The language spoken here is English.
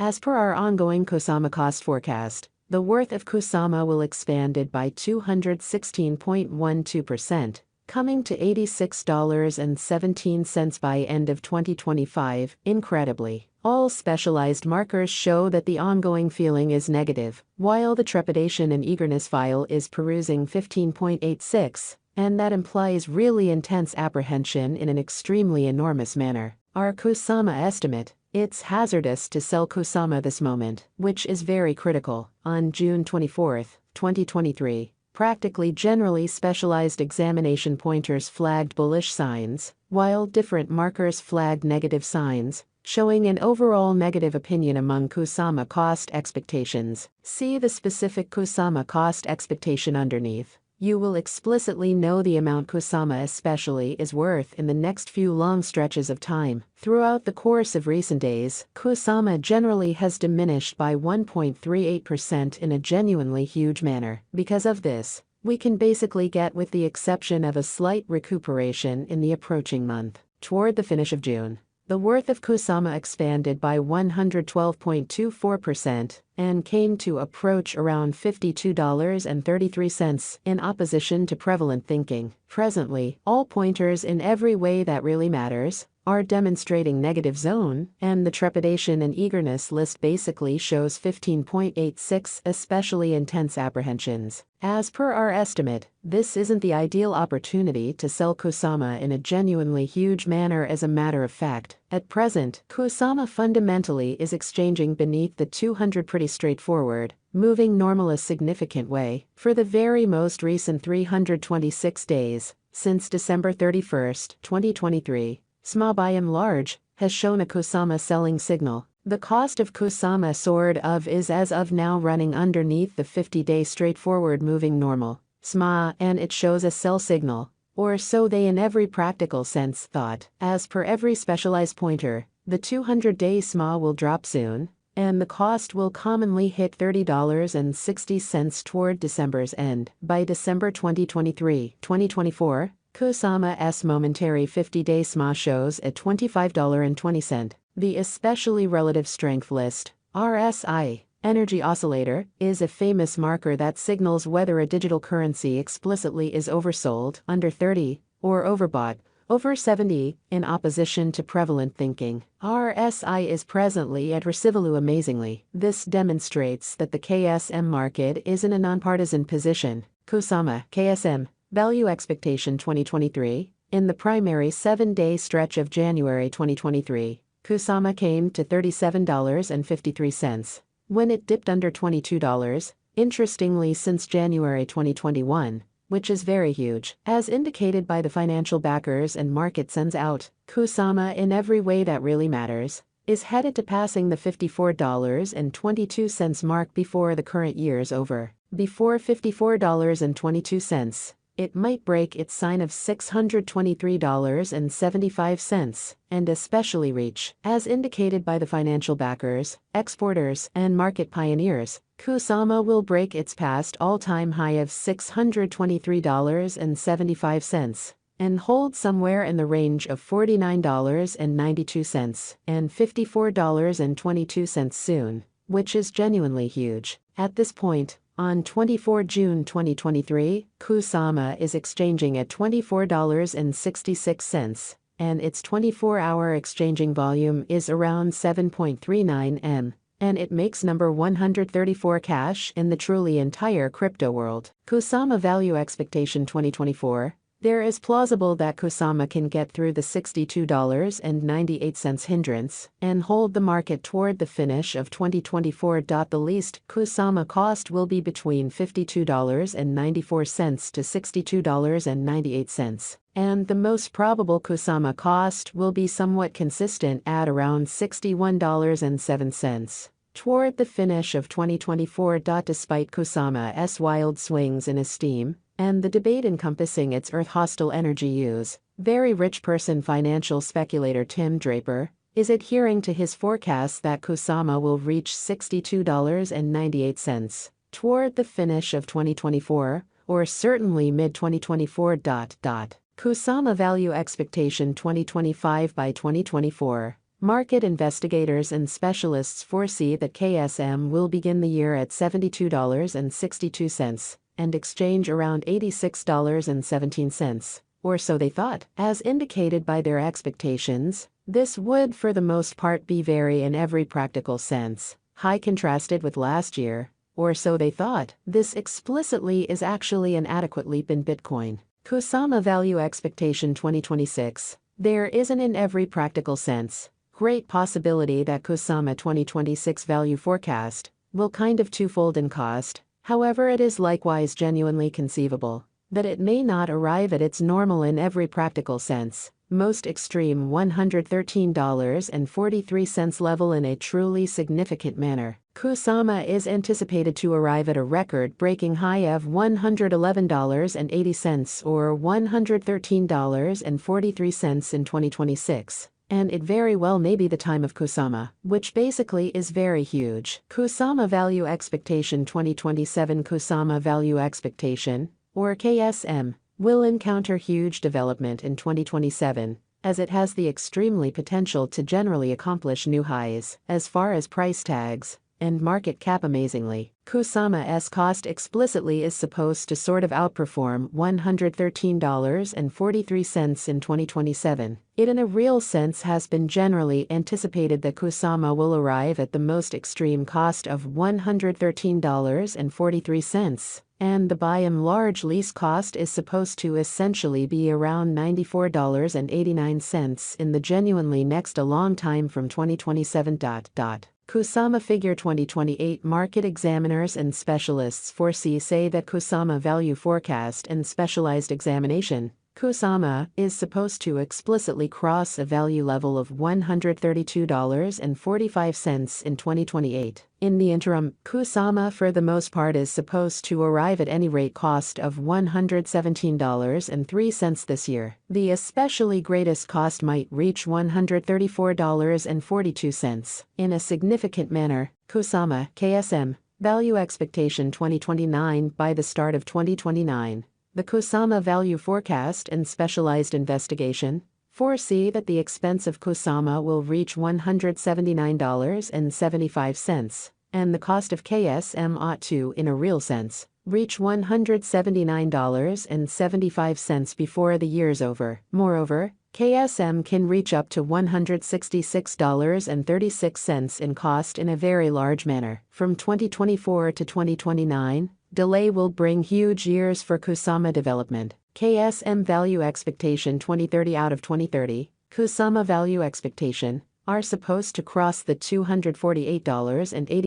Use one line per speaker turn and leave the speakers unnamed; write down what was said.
As per our ongoing KUSAMA cost forecast, the worth of KUSAMA will expanded by 216.12%, coming to $86.17 by end of 2025. Incredibly, all specialized markers show that the ongoing feeling is negative, while the trepidation and eagerness file is perusing 15.86, and that implies really intense apprehension in an extremely enormous manner. Our KUSAMA estimate: it's hazardous to sell KUSAMA this moment, which is very critical. On June 24, 2023, practically generally specialized examination pointers flagged bullish signs, while different markers flagged negative signs, showing an overall negative opinion among KUSAMA cost expectations. See the specific KUSAMA cost expectation underneath. You will explicitly know the amount KUSAMA especially is worth in the next few long stretches of time. Throughout the course of recent days, KUSAMA generally has diminished by 1.38% in a genuinely huge manner. Because of this, we can basically get with the exception of a slight recuperation in the approaching month. Toward the finish of June, the worth of KUSAMA expanded by 112.24% and came to approach around $52.33 in opposition to prevalent thinking. Presently, all pointers in every way that really matters are demonstrating negative zone, and the trepidation and eagerness list basically shows 15.86, especially intense apprehensions. As per our estimate, this isn't the ideal opportunity to sell KUSAMA in a genuinely huge manner. As a matter of fact, at present, KUSAMA fundamentally is exchanging beneath the 200 pretty straightforward, moving normal a significant way for the very most recent 326 days, since December 31, 2023. SMA by and large has shown a KUSAMA selling signal. The cost of KUSAMA is as of now running underneath the 50-day straightforward moving normal, SMA, and it shows a sell signal, or so they in every practical sense thought. As per every specialized pointer, the 200-day SMA will drop soon, and the cost will commonly hit $30.60 toward December's end. By December 2024, KUSAMA's momentary 50-day SMA shows at $25.20. The especially relative strength list, RSI, energy oscillator, is a famous marker that signals whether a digital currency explicitly is oversold, under 30, or overbought, over 70, in opposition to prevalent thinking. RSI is presently at Recivalu. Amazingly, this demonstrates that the KSM market is in a nonpartisan position. KUSAMA, KSM, value expectation 2023. In the primary 7-day stretch of January 2023, KUSAMA came to $37.53. When it dipped under $22, interestingly since January 2021, which is very huge. As indicated by the financial backers and market sends out, KUSAMA in every way that really matters is headed to passing the $54.22 mark before the current year's over. Before $54.22, it might break its sign of $623.75 and especially reach, as indicated by the financial backers, exporters, and market pioneers, KUSAMA will break its past all-time high of $623.75 and hold somewhere in the range of $49.92 and $54.22 soon, which is genuinely huge. At this point, on 24 June 2023, KUSAMA is exchanging at $24.66, and its 24-hour exchanging volume is around 7.39 M, and it makes number 134 cash in the truly entire crypto world. KUSAMA value expectation 2024. There is plausible that KUSAMA can get through the $62.98 hindrance and hold the market toward the finish of 2024. The least KUSAMA cost will be between $52.94 to $62.98, and the most probable KUSAMA cost will be somewhat consistent at around $61.07 toward the finish of 2024. Despite KUSAMA's wild swings in esteem and the debate encompassing its earth-hostile energy use, very rich person financial speculator Tim Draper is adhering to his forecast that KUSAMA will reach $62.98 toward the finish of 2024, or certainly mid-2024. KUSAMA value expectation 2025 by 2024. Market investigators and specialists foresee that KSM will begin the year at $72.62 and exchange around $86.17, or so they thought. As indicated by their expectations, this would for the most part be very in every practical sense high contrasted with last year, or so they thought. This explicitly is actually an adequate leap in Bitcoin. KUSAMA Value Expectation 2026. There isn't in every practical sense great possibility that KUSAMA 2026 value forecast will kind of twofold in cost. However, it is likewise genuinely conceivable that it may not arrive at its normal in every practical sense, most extreme $113.43 level in a truly significant manner. KUSAMA is anticipated to arrive at a record-breaking high of $111.80 or $113.43 in 2026. And it very well may be the time of KUSAMA, which basically is very huge. KUSAMA Value Expectation 2027. KUSAMA Value Expectation, or KSM, will encounter huge development in 2027, as it has the extremely potential to generally accomplish new highs as far as price tags and market cap. Amazingly, KUSAMA's cost explicitly is supposed to sort of outperform $113.43 in 2027. It in a real sense has been generally anticipated that KUSAMA will arrive at the most extreme cost of $113.43, and the by and large lease cost is supposed to essentially be around $94.89 in the genuinely next a long time from 2027. KUSAMA figure 2028. Market examiners and specialists foresee say that KUSAMA value forecast and specialized examination, KUSAMA, is supposed to explicitly cross a value level of $132.45 in 2028. In the interim, KUSAMA for the most part is supposed to arrive at any rate cost of $117.03 this year. The especially greatest cost might reach $134.42. In a significant manner, KUSAMA, KSM, Value Expectation 2029. By the start of 2029, the KUSAMA Value Forecast and Specialized Investigation foresee that the expense of KUSAMA will reach $179.75, and the cost of KSM ought to, in a real sense, reach $179.75 before the year's over. Moreover, KSM can reach up to $166.36 in cost in a very large manner. From 2024 to 2029, delay will bring huge years for KUSAMA development. KSM Value Expectation 2030. Out of 2030, KUSAMA Value Expectation are supposed to cross the $248.80